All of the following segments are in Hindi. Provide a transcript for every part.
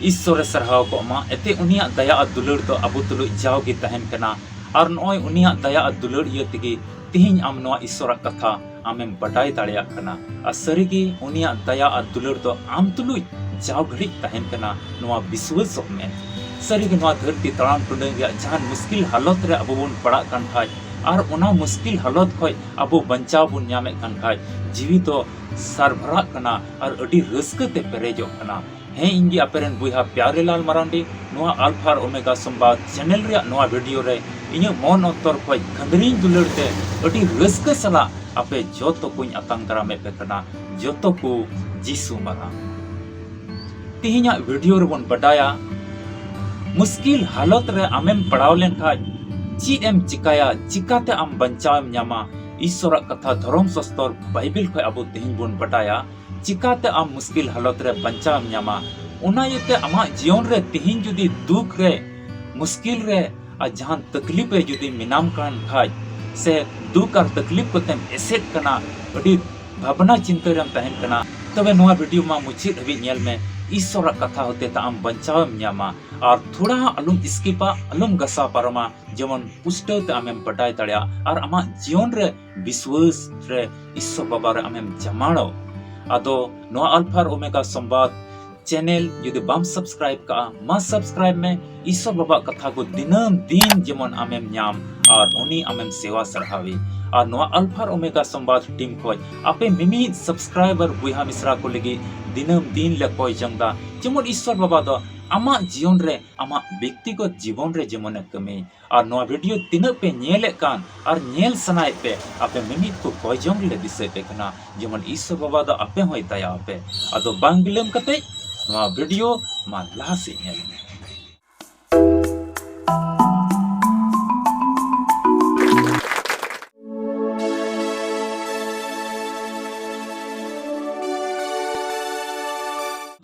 ईश्वरे सरहाव को मा एते उनिया दया आ दुलड़ तो अबो तुलु जावगे तहन कना और नॉय उनिया दया आ दुलड़ ये तिगे तिहिन आम नोआ ईश्वरा कथा आमें बटाई दाड़िया कना आ सरीगी उनिया दया आ दुलड़ तो आम तुलु जाव घड़ी तहन कना नोआ विश्वास में सरीगी नोआ धरती तड़ाम टुंडंग या जहान मुश्किल हालत रे अबो बन पड़ा कान खाय और उना मुश्किल हालत खोय अबो बंचाव बुन न्यामे कान खाय जीवी तो सरभरा कना और अडी रस्क ते पेरेजो कना हे इंगी अपेरन बुहा प्यारे लाल मरांडी नोआ अल्फा ओमेगा संवाद चैनल रे नोआ वीडियो रे इने मन अंतर खोय खंदरी दुलड़ते अडी रस्क सला आपे जोतो कुछ अतंग दारामे पे कना जोतो को जीसु मारा तिहिना वीडियो रे बन बडाया मुश्किल हालत रे आमेम पड़ाव लेन खाय चीज एम चिकाया चिकाते आम बंचाव न्यामा ईश्वर कथा धर्म शास्त्र बाइबल खोय अबो तिहिन बन बडाया चिकाते आम मुश्किल हालत रे बंचाव न्यामा उना येते आमा जीवन रे तिहिन जुदी दुख रे मुश्किल रे आ जहान तकलीफ रे जुदी मिनाम कान खाय से दुख और तकलीफ को तेम एसेट कना अडी भावना चिंता रेम तहन कना तबे नोआ वीडियो मा मुछित हबी नेल में ईश्वर कथा होते ता आम बंचाव न्यामा और थोड़ा अलुम स्किपा अलुम गसा पारमा जेमन पुष्टो ते आमेम बटाई दाड़िया और आमा जीवन रे विश्वास रे ईश्वर बाबा रे आमेम जमाड़ो आदो नोआ अल्फा ओमेगा संवाद चैनल यदि बाम सब्सक्राइब का मा सब्सक्राइब में ईश्वर बाबा कथा को दिनम दिन जेमन आमेम न्याम और उनी आमेम सेवा सरहावी और नोआ अल्फा ओमेगा संवाद टीम खोय आपे मिमी सब्सक्राइबर बुहा मिश्रा को लगी दिनम दिन ले कोई जंगदा जेमन ईश्वर बाबा दो आमा जीवन रे आमा व्यक्तिगत जीवन रे जेमन कमी और नोआ वीडियो तीन पे नेले कान और नेल सनाय पे आपे मिमी को कोई जंग ले दिसे पे कना जेमन ईश्वर बाबा दो आपे होय दया आपे अदो बांग बिलम कते नोआ वीडियो मा लासे नेल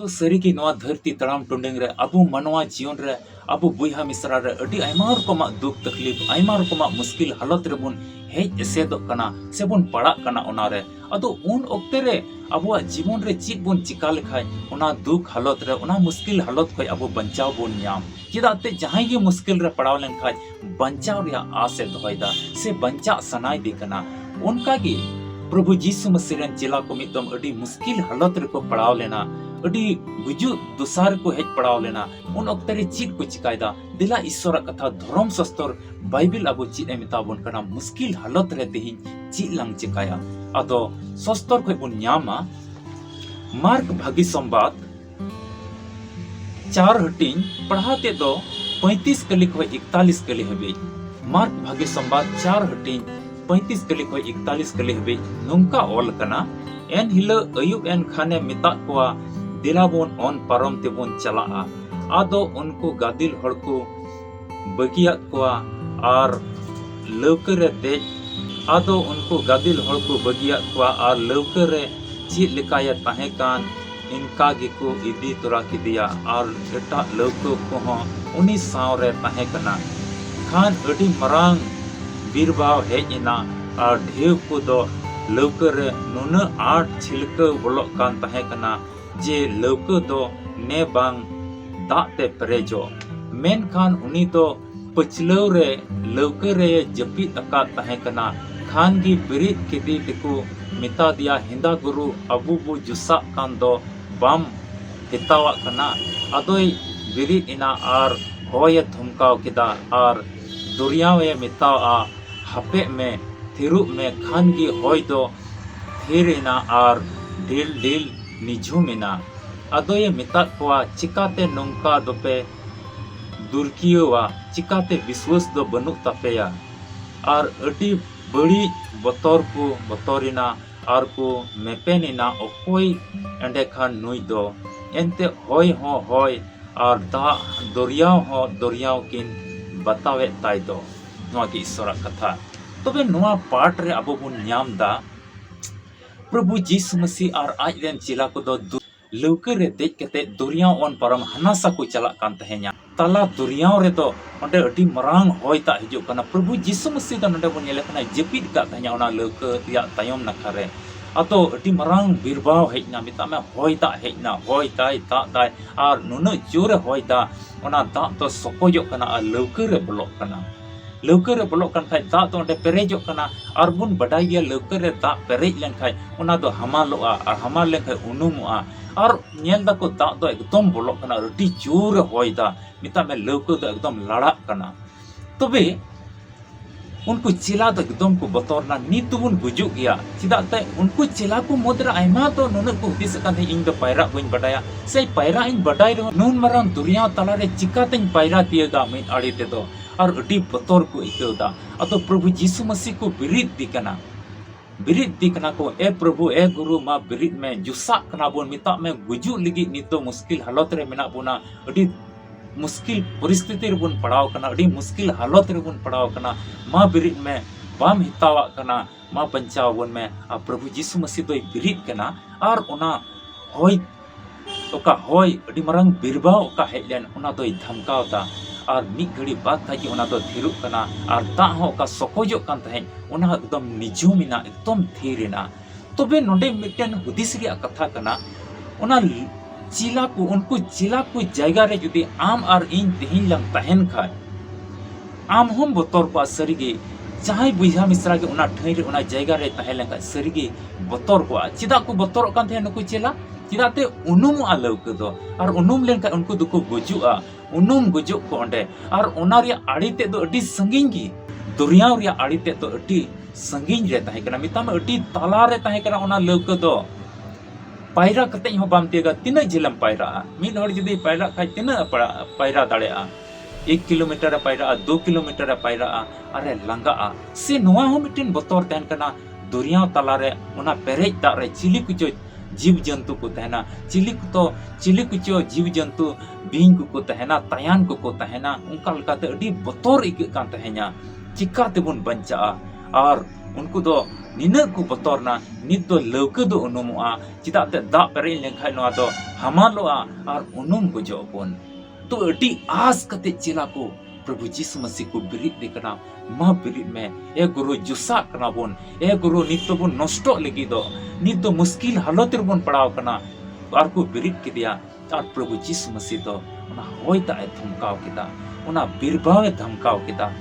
सरी की नोआ धरती तड़ाम टुंडेंग रे अबु मनवा जीवन रे अबु बुहा मिश्रा रे अडी आयमा रकमा दुख तकलीफ आयमा रकमा मुश्किल हालत रे बुन हेज एसेदो कना से बुन पड़ा कना ओना रे अदो उन ओक्ते रे अबुआ जीवन रे चीज बुन चिका लेखाय ओना दुख हालत रे ओना मुश्किल हालत खोय अबु बंचाव बुन न्याम चिदाते जहां गे मुश्किल रे पड़ाव लेन खाय बंचाव रे आसे दोयदा से बंचा सनाय दे कना उनका गे प्रभु यीशु मसीह रन चेला को मितम अडी मुश्किल हालत रे को पड़ाव लेना अडी गुजु दुसार को हेज पड़ाव लेना उन ओक्ते रे चीज को चिकायदा दिला ईश्वर कथा धर्म शास्त्र बाइबल अबो चीज एमिताबन कना मुश्किल हालत रे तेहिन चीज लंग चिकाया अदो शास्त्र को बुन न्यामा मार्क भागी संवाद 4 हटिन पढ़ाते दो 35 कली को 41 कली हबे मार्क भागी संवाद 4 हटिन 35 कली को 41 कली हबे नुंका ऑल कना एन हिलो अयुब एन खाने मिता कोआ दिलाबोन ऑन परम तेबोन चला आदो उनको गादिल हड़ को बगिया कोआ और लौकरे देज आदो उनको गादिल हड़ को बगिया कोआ और लौकरे चीज लिकाया ताहे कान इनका गिको इदी तोरा किदिया और एटा लौको को उनी सावरे ताहे कना खान अडी मरांग बीरबाव हेजिना और ढेव को दो लौकरे नुन आठ छिलके बोलो कान ताहे कना जे लौको दो ने बांग दाते परेजो मेन खान उनी तो पचलौ रे लौको रे जपी अका ताहे कना खान गी बिरी किदी तिको मिता दिया हिंदा गुरु अबू बु जुसा कान दो बाम हितावा कना अदोय बिरी इना आर होय धुमकाव किदा आर दुरियावे मितावा हपे में थिरु में खान गी होय दो थिरिना आर ढील ढील निझुमिना अदोय मिता कोआ चिकाते नोंका दोपे दुर्कियोवा चिकाते विश्वास दो बनु तपेया और अडी बड़ी बतौर को बतौरिना और को मेपेनिना ओकोई एंडे खान नुई दो एंते होय हो होय और दा दरियाव हो दरियाव किन बतावे ताई दो नोआ की ईश्वर कथा तबे नोआ पाठ रे अबो बुन न्याम दा प्रभु यीशु मसीह और आज रेन चिला को दो लौके रे देख कते दुरियाव ऑन परम हनासा को चला कान तहे냐 तला दुरियाव रे दो ओंडे अडी मरांग होय ता हिजो कना प्रभु यीशु मसीह दा नडे बन नेले कना जेपिद का तहे냐 ओना लौके या तायम नखा रे atau di marang birbau hejna mitame hoi da hejna hoi dai da dai ar nunu jure hoi da ona da to sokoyok kana ar leukere bolok kana leukere bolok kan khai da to onde perejok kana ar bun badai ya leukere da perej len khai ona do hamaloa ar hamal len khai unumoa ar nyel da ko da do ekdom bolok kana adi jure hoi da mitame leuke do ekdom ladak kana tobe उनको चिला तो एकदम को बतौरना नी तो उन गुजुक गया चिदा ते उनको चिला को मुद्रा आयमा तो नुन को दिस कांथे इन दो पायरा बइन बडाया से पायरा इन बडाई रो नुन मरन दुनिया तलारे चिकातें पायरा तियगा मिन आड़ी ते दो और अडी बतौर को इकदा अतो प्रभु यीशु मसीह को बिरित दिकना को ए प्रभु ए गुरु मा बिरित में जुसा कना बोन मिता में गुजु लिगी नितो मुश्किल हालत रे मेना बोना अडी मुश्किल परिस्थिति रेबुन पड़ाव कना अड़ी मुश्किल हालत रेबुन पड़ाव कना मा बिरित में बाम हितावा कना मा पंचाव बन में आ प्रभु यीशु मसीह दोई बिरित कना और ओना होय ओका होय अड़ी मरंग बिरबाव ओका हेलेन ओना दोई धमकावता और मिक घड़ी बात था कि ओना दो थिरुक कना और दा हो ओका सकोजो कान तहें ओना एकदम निजुमिना एकदम थीरेना तबे नोडे मिटन हुदिस रिया कथा कना ओना चिला को उनको चिला को जायगा रे जुदी आम और इन तिहिन लंग तहन खाय आम हम बतौर को सरीगे चाहे बुझा मिश्रा के उना ठई रे उना जायगा रे तहन लंग सरीगे बतौर को चिदा को बतौर कान थे नुको चिला चिदा ते उनुम आलो के दो और उनुम लेन का उनको दुको गुजुआ उनुम गुजु को ओंडे और ओना रे आड़ी ते दो अडी संगिन की दुनिया रे आड़ी ते दो अडी संगिन रे तहे कना मिता में अडी ताला रे तहे कना ओना लौके दो पायरा कते हो बाम तेगा तिना जिलम पायरा मिन हर जदी पायरा खाय तिना पायरा दाड़ेआ 1 किलोमीटर पायरा 2 किलोमीटर पायरा अरे लंगा से नोआ हो मिटिन बतौर तहन कना दुनिया तला रे ओना पेरेज दा रे चिली कुचो जीव जंतु को तहना चिली कुचो जीव जंतु बिंग को तहना तयान को तहना उनका लकाते अडी बतौर इक कान तहना चिका तेबुन बंचा और उनको दो निना को बतौरना नित दो लौके दो उनुमआ चिदा ते दा पेरे लेखाय नोआ दो हमालोआ और उनुम को जोबन तो अडी आस कते चिला को प्रभु यीशु मसीह को बिरित देखना मा बिरित में ए गुरु जुसा कना बोन ए गुरु नित तो बोन नष्टो लगी दो नित दो मुश्किल हालत रे बोन पड़ाव कना और को बिरित के दिया और प्रभु यीशु मसीह दो ओना होयता ए धमकाव केदा ओना बिरबाव ए धमकाव केदा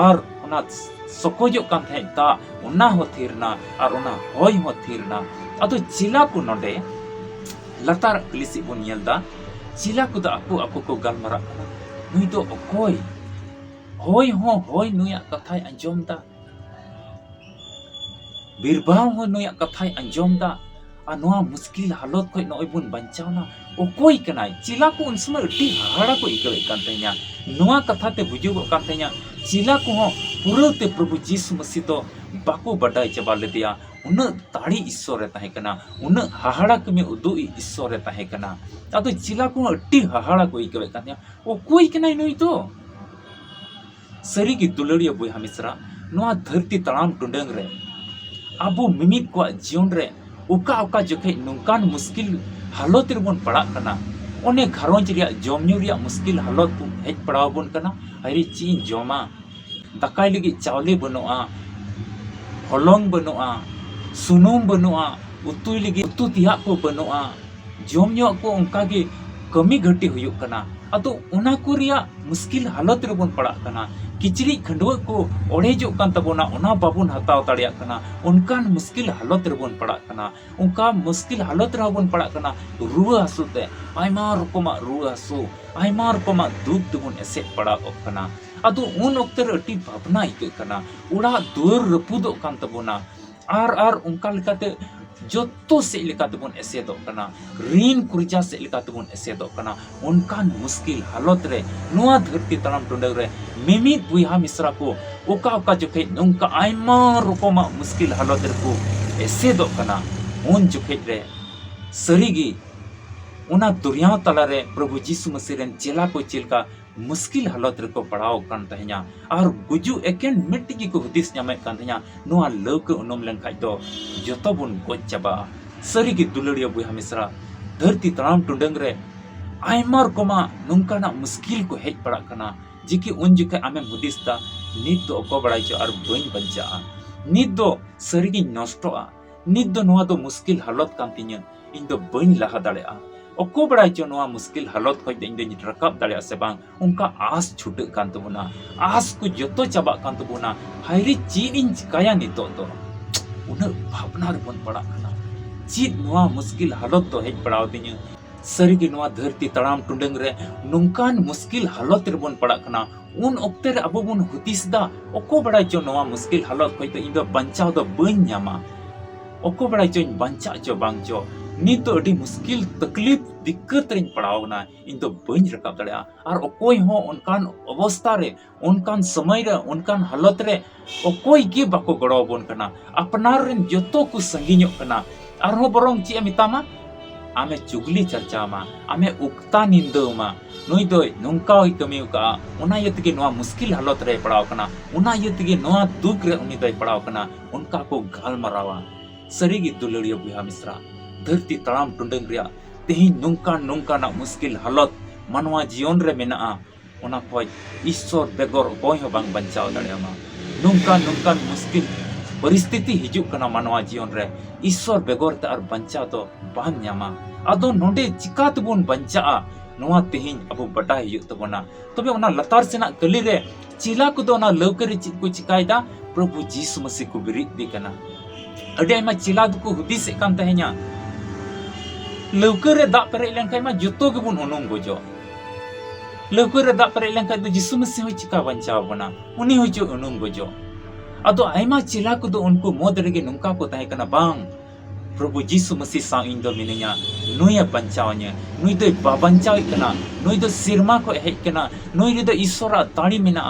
और ओना सकोजो कान थे दा ओना हो थीरना और ओना होय हो थीरना अदो चिला को नोडे लतार लिसी बोन येलदा चिला को दा ako को गलमरा नुई तो अकोय होय हो होय नुया कथाय अंजोम दा बिरबाव हो नुया कथाय अंजोम दा नोआ मुश्किल हालत को नोय बुन बंचावना ओकोय कनाय चिला को उन समय अड्डी हाड़ा को इकवे कान तैया नोआ कथा ते बुजुगो कान तैया चिला को हो पुरते प्रभु यीशु मसीह तो बाको बडाई चबा ले दिया उन ताड़ी ईश्वर रे तहे कना उन हाहाड़ा में उदु ईश्वर रे तहे कना अतो चिला को अड्डी हाहाड़ा को इकवे कान तैया ओकोय कनाय नुई तो सरी की दुलड़िया बुई हमिसरा नोआ धरती तड़ाम टुंडंग रे अबो मिमित को जीवन रे उका उका जखे नुकान मुश्किल हालत रे बोन पड़ा कना ओने घरोंज रिया जमन्यू रिया मुश्किल हालत को हेज पड़ाव बोन कना हरी चीन जमा दाकाय लगी चावले बनुआ हलंग बनुआ सुनुम बनुआ उतुय लगी उतु तिया को बनुआ जमन्यू को उनका गे कमी घटी हुयुक कना अतो उना को रिया मुश्किल हालत रे बोन पड़ा कना किचरी खंडवा को ओढ़ेजो कान तबोना उना बाबुन हताव तड़िया कना उनकान मुश्किल हालत रे बोन पड़ा कना उनका मुश्किल हालत रे बोन पड़ा कना रुआ हसुते आयमा रकमा रुआ हसु आयमा रकमा दुख दुबुन एसे पड़ा कना अदो उन वक्त रे अटी भावना इके कना उड़ा दुर रपुदो कान तबोना आर उनका लेकाते जोतो से लेकाते बोन एसे दो कना रीन कुरजा से लेकाते बोन एसे दो कना उनकान मुश्किल हालत रे नोआ धरती तड़ाम टुंडग रे मिमित बुहा मिश्रा को ओका ओका जोखे उनका आयमा रकमा मुश्किल हालत रे को एसे दो कना उन जोखे रे सरीगी उना दुनिया तला रे प्रभु यीशु मसीह रेन चेला को चिलका मुश्किल हालत रे को पड़ाव कान तह냐 और गुजु एकेन मिट्टी को हुदिस ᱧᱟᱢᱮ कान तह냐 नोआ लौके उनुम लेन खाय दो जतो बुन गोज चाबा सरी की दुलड़िया बुहा मिश्रा धरती तड़ाम टुंडंग रे आयमा रकमा नुंकाना मुश्किल को हेज पड़ा कना जिकी उन जुके आमे हुदिस दा नित दो को बड़ाई और बइन बंचा नित दो सरी की नष्टोआ नित दो नोआ दो मुश्किल हालत कान तिᱧᱟ ᱤᱧ ᱫᱚ ᱵᱟᱹᱧ ᱞᱟᱦᱟ ᱫᱟᱲᱮᱭᱟᱜᱼᱟ ᱚᱠᱚ ᱵᱟᱲᱟᱭ ᱪᱚ ᱱᱚᱣᱟ ᱢᱩᱥᱠᱤल हालत ᱠᱷᱚᱡ ᱤᱧ ᱫᱚᱧ ᱨᱟᱠᱟᱵ ᱫᱟᱲᱮᱭᱟᱜᱼᱟ ᱥᱮ ᱵᱟᱝ ᱚᱱᱠᱟ आस छुᱴᱟᱹᱜ ᱠᱟᱱ ᱛᱟᱵᱚᱱᱟ आस को जतो चाबाᱜ ᱠᱟᱱ ᱛᱟᱵᱚᱱᱟ हायरे चीज ᱤᱧ ᱪᱤᱠᱟᱭᱟ ᱱᱤᱛᱚᱜ ᱫᱚ उन्हें भावना ᱨᱮᱵᱚᱱ ᱯᱟᱲᱟᱜ ᱠᱟᱱᱟ चीज ᱱᱚᱣᱟ मुश्किल हालत ᱫᱚ ᱦᱮᱡ ᱵᱟᱲᱟᱣ ᱫᱤᱧᱟ सरीगे नोआ धरती तड़ाम टुंडंग रे नुंकान मुश्किल हालत रेबन पड़ा कना उन ओक्ते रे अबो बन हुतिसदा ओको बड़ाय चो नोआ मुश्किल हालत खय तो इंदो बंचाव दो बन न्यामा ओको बड़ाय चो बंचा चो बांग चो नित तो अडी मुश्किल तकलीफ दिक्कत रेन पड़ावना इंदो बन रकाब दड़या आर ओकोय हो उनकान अवस्था रे उनकान समय रे उनकान हालत रे ओकोय गे बाको गड़ो बन कना अपनार रेन जतो को संगिño कना आर हो बरंग ची मितामा आमे चुगली चर्चा मा आमे उक्ता निंदा मा नुई दो नुंका कमी का उना यतगे नोआ मुश्किल हालत रे पड़ाव कना उना यतगे नोआ दुख रे उनी दय पड़ाव कना उनका को गाल मरावा सरीगी दुलड़िया बुहा मिश्रा धरती तड़ाम टुंडंग रिया तेही नुंका नुंका ना मुश्किल हालत मानवा जीवन रे मेना उना खोय ईश्वर बेगर कोय हो बांग बंचाव दड़ेमा नुंका नुंका मुश्किल परिस्थिति हिजुक कना मानवा जीवन रे ईश्वर बेगर ते आर बंचाव तो बान न्यामा आदो नोंडे चिकात बोन बंचा नोआ तेहिन अबो बटाय हिजुक तबोना तबे उना लतार सेना कली रे चिला को दो ना लौकर चित को चिकायदा प्रभु जीसु मसीह को बिरित दी कना अडे आयमा चिला को हुदिस कान तहेnya लौकर रे दा पेरे लेनखाय मा जतो के बुन ओनों गोजो लौकर रे दा पेरे लेनखाय तो जीसु मसीह हो चिका बंचाव बना उनी हो जो ओनों गोजो अदो आयमा चिला को दो उनको मोद रेगे नुंका को ताहे कना बांग प्रभु जीसु मसीह सा इन दो मिनिया नुया बंचावnya नुई दो बाबंचाव कना नुई दो सिरमा को हेज कना नुई रे दो ईश्वरा ताड़ी मेना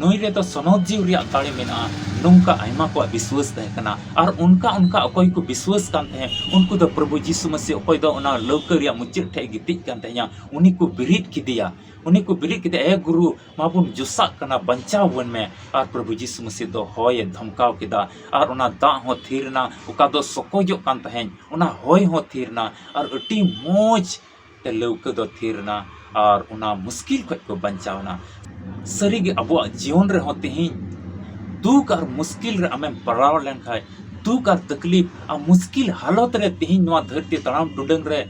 नुई रे दो सनोद जीव रिया ताड़ी मेना नुंका आयमा को विश्वास ताहे कना और उनका उनका अकोय को विश्वास कान ताहे उनको दो प्रभु जीसु मसीह अकोय दो उना लौकर रिया मुचिर ठे गितिज कान ताहेया उनी को बिरित किदिया उनी को बिरित किदे ए गुरु माबुन जुसा कना बंचाव वन में और प्रभु जीसु मसीह दो होय धमकाव किदा और उना दा हो थीरना उका दो सकोजो कान ताहेन उना होय हो थीरना और अटी मोज ते लौक दो थीरना और उना मुश्किल खय को बंचावना सरीगे अबो जीवन रे हो तेहिन दुख और मुश्किल रे आमे पड़ाव लेन खाय दुख और तकलीफ आ मुश्किल हालत रे तेहिन नोआ धरती तड़ाम टुडंग रे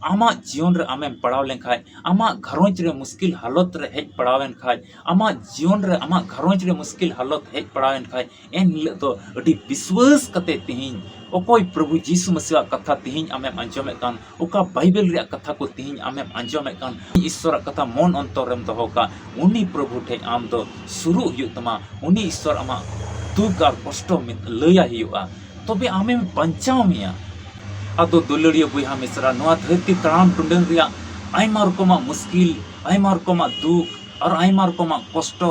आमा जीवन रे आमे पड़ाव लेन खाय आमा घरोंच रे मुश्किल हालत रे हेज पड़ावेन खाय आमा जीवन रे आमा घरोंच रे मुश्किल हालत हेज पड़ावेन खाय एन हिल तो अडी विश्वास कते तेहिन ओकोय प्रभु जीसु मसीह कथा तेहिन आमे अंजमे कान ओका बाइबल रे कथा को तेहिन आमे अंजमे कान ईश्वर कथा मन अंतर रेम दो का उनी प्रभु ठे आम दो शुरू हुयु तमा उनी ईश्वर आमा दुख और कष्ट में लया हुआ तबे आमे बंचाव मिया आदो दुलड़िया बुहा मिश्रा नोआ धरती तड़ाम टुंडंग रिया आयमा रकमा मुश्किल आयमा रकमा दुख और आयमा रकमा कष्ट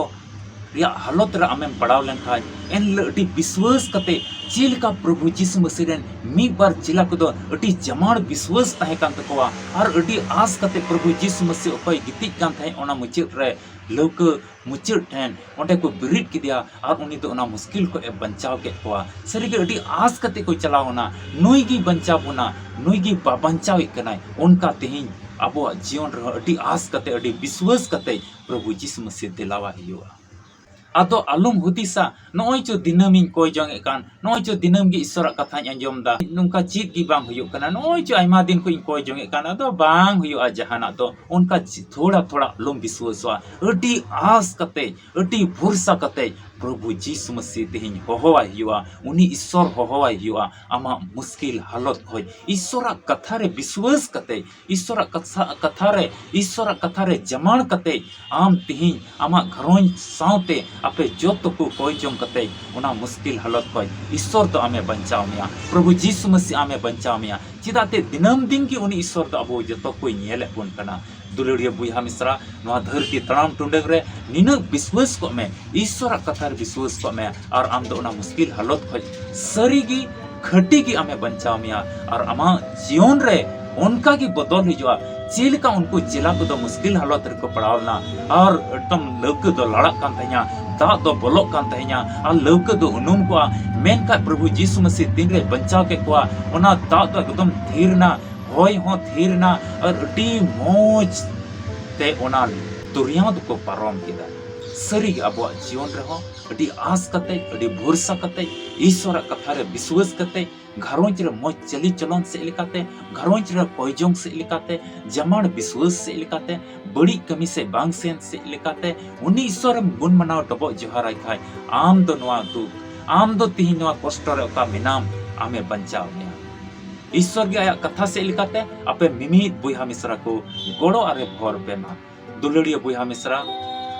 रिया हालत रे आमेम पड़ाव लेन खाय एन अटी विश्वास कते चिलका प्रभु जीसु मसीह रेन मी बार चिला को दो अटी जमाड़ विश्वास ताहे कान तकोवा और अटी आस कते प्रभु जीसु मसीह ओकय गितिज कान थाहे ओना मुचित रे लौक मुचित ठेन ओंडे को बिरिट किदिया और उनी तो ओना मुश्किल को ए बंचाव के कोवा सरीगे अटी आस कते को चलावना नुई गी बंचाव होना नुई गी बंचाव कनाय उनका तेहिन अबो जीवन रे अटी आस कते अटी विश्वास कते प्रभु जीसु मसीह दिलावा हियुआ आदो आलुम हुदिसा नोय चो दिनमिन कोय जोंगे कान नोय चो दिनम गी ईश्वर कथा अंजम दा नुंका चीत गी बांग हुयु कना नोय चो आयमा दिन को कोय जोंगे कान आदो बांग हुयु आ जहाना तो उनका थोड़ा थोड़ा आलुम विश्वासवा अटी आस कते अटी भरोसा कते प्रभु जीसु मसीह तेहिन होहवा हियुआ उनी ईश्वर होहवा हियुआ आमा मुश्किल हालत खोय ईश्वर कथा रे विश्वास कते ईश्वर कथा रे जमाण कते आम तेहिन आमा घरों साउते आपे जोतो को कोई जों कते उना मुश्किल हालत खोय ईश्वर तो आमे बंचाव मिया प्रभु जीसु मसीह आमे बंचाव मिया चिदाते दिनम दिन की उनी ईश्वर तो अबो जतो कोई नेले बोन कना दुलड़िया बुहा मिश्रा नोआ धरती तड़ाम टुंडंग रे निन विश्वास को में ईश्वर कथा रे विश्वास को में और आम दो उना मुश्किल हालत खोय सरीगी खटी की आमे बंचाव मिया और आमा जीवन रे उनका की बदल हिजुआ चिलका उनको चिला को दो मुश्किल हालत रे को पड़ावना और एकदम लौक दो लड़क कान तहया दा दो बोलोक कान तहया और लौक दो उनुम को मेन का प्रभु जीसु मसीह दिन रे बंचाव के को ओना दा दो एकदम थीरना होय हो थीरना और अटी मोज ते ओना दुरिया को पारम किदा सरी अब जीवन रे हो अटी आस कते अटी भरोसा कते ईश्वर कथा रे विश्वास कते घरोंज रे मोज चली चलन से लेकाते घरोंज रे कोयजोंग से लेकाते जमाण विश्वास से लेकाते बड़ी कमी से बांग सेन से लेकाते उनी ईश्वर गुण मनाव डबो जोहाराय खाय आम दो नोआ दुख आम दो तिहि नोआ कष्ट रे ओका मिनाम आमे बंचाव मेया ईश्वर के आया कथा से लेकाते आपे मिमित बुहा मिश्रा को गोड़ो आरे भर पेमा दुलड़िया बुहा मिश्रा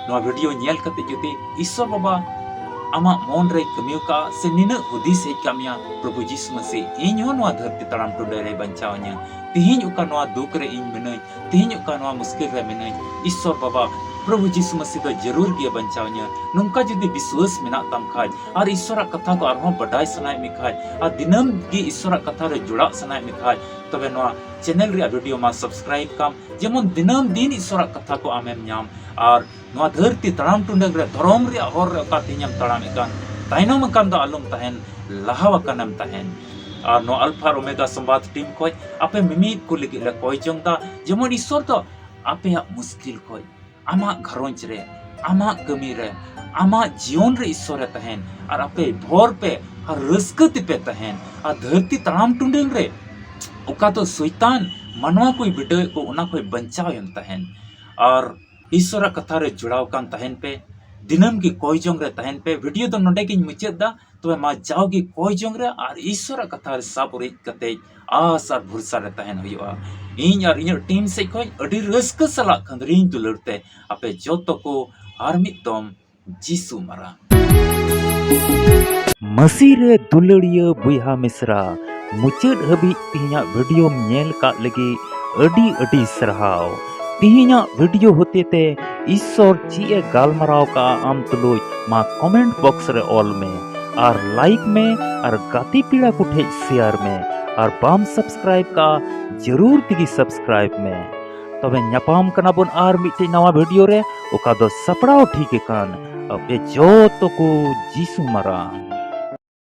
नोआ वीडियो नेल कते जुदी ईश्वर बाबा आमा मन रे कमियो का से निन हुदिस हे कामिया प्रभु यीशु मसीह इन हो नोआ धरती तड़ाम टुडे रे बंचावन्या तिहिन उका नोआ दुख रे इन मिनई तिहिन उका नोआ मुश्किल रे मिनई ईश्वर बाबा प्रभु यीशु मसीह तो जरूर गे बंचावन्या नुंका जुदी विश्वास मेना तम खाय और ईश्वर कथा को आरो बडाय सनाय मी खाय और दिनम गे ईश्वर कथा रे जुड़ा सनाय मी खाय तबे नोआ चैनल रे वीडियो मा सब्सक्राइब काम जेमन दिनम दिन ईश्वर कथा को आमेम न्याम और नोआ धरती तड़ाम टुंडे रे धरम रे हर रे का तिnyam तड़ाम एकान ताइनम कान दो आलम तहन लाहावा कानम तहन और नो अल्फा ओमेगा संवाद टीम कोय आपे मिमित को लगी रे कोय जोंदा जेमन ईश्वर तो आपे मुश्किल कोय आमा घरोंज रे आमा कमी रे आमा जीवन रे ईश्वर तहन और आपे भोर पे और रस्कत पे तहन और धरती तड़ाम टुंडे रे ओका तो शैतान मनवा कोई बिडे को उना कोई बंचाव यम तहन और ईश्वर कथा रे जुड़ाव कान तहन पे दिनम की कोई जोंग रे तहन पे वीडियो तो नोडे की मुचेदा तो मा जाओ की कोई जोंग रे और ईश्वर कथा रे सापुरे कते आस और भरोसा रे तहन हुआ इन और इन टीम से कोई अडी रस्क सला खंदरिन दुलरते आपे जोतो को और मितम जीसु मरा मसी रे दुलड़िया बुहा मिश्रा मुचाद हबी तिहिना वीडियो नेल का लगी अडी अडी सरहाव तिहिना वीडियो होते ते ईश्वर ची गालमराव का आम तुलुज मा कमेंट बॉक्स रे ऑल में और लाइक में और गाती पीड़ा कुठे शेयर में और बाम सब्सक्राइब का जरूर तिगी सब्सक्राइब में तबे न्यापाम कना बोन आर मिटे नवा वीडियो रे ओका दो सपड़ाव ठीक कान अब जो तो को जीसु मरा।